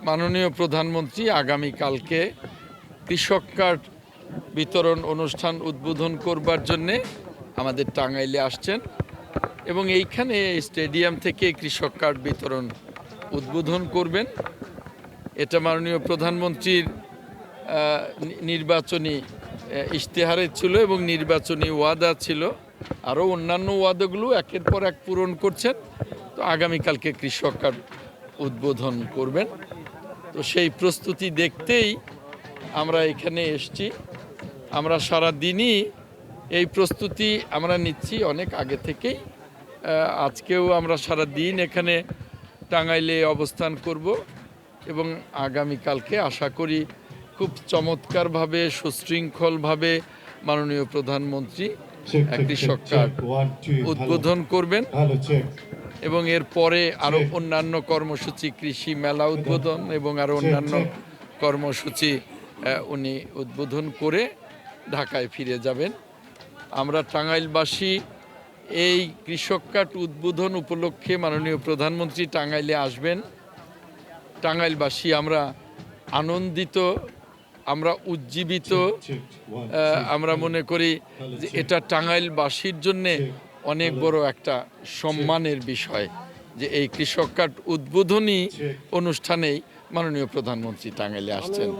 মাননীয় প্রধানমন্ত্রী আগামীকালকে কৃষক কার্ড বিতরণ অনুষ্ঠান উদ্বোধন করবার জন্যে আমাদের টাঙ্গাইলে আসছেন এবং এইখানে স্টেডিয়াম থেকে কৃষক কার্ড বিতরণ উদ্বোধন করবেন। এটা মাননীয় প্রধানমন্ত্রীর নির্বাচনী ইশতেহারে ছিল এবং নির্বাচনী ওয়াদা ছিল। আরও অন্যান্য ওয়াদাগুলো একের পর এক পূরণ করছেন। তো আগামীকালকে কৃষক কার্ড উদ্বোধন করবেন। তো সেই প্রস্তুতি দেখতেই আমরা এখানে এসেছি। আমরা সারা দিনই এই প্রস্তুতি আমরা নিচ্ছি অনেক আগে থেকেই। আজকেও আমরা সারা দিন এখানে টাঙ্গাইলে অবস্থান করব এবং আগামীকালকে আশা করি খুব চমৎকারভাবে সুশৃঙ্খলভাবে মাননীয় প্রধানমন্ত্রী কৃষক কার্ড উদ্বোধন করবেন এবং এর পরে আরও অন্যান্য কর্মসূচি, কৃষি মেলা উদ্বোধন এবং আরও অন্যান্য কর্মসূচি উনি উদ্বোধন করে ঢাকায় ফিরে যাবেন। আমরা টাঙ্গাইলবাসী এই কৃষক কার্ড উদ্বোধন উপলক্ষে মাননীয় প্রধানমন্ত্রী টাঙ্গাইলে আসবেন। টাঙ্গাইলবাসী আমরা আনন্দিত, আমরা উজ্জীবিত। আমরা মনে করি যে এটা টাঙ্গাইলবাসীর জন্যে অনেক বড় একটা সম্মানের বিষয় যে এই কৃষক কার্ড উদ্বোধনী অনুষ্ঠানেই মাননীয় প্রধানমন্ত্রী টাঙ্গাইলে আসছেন।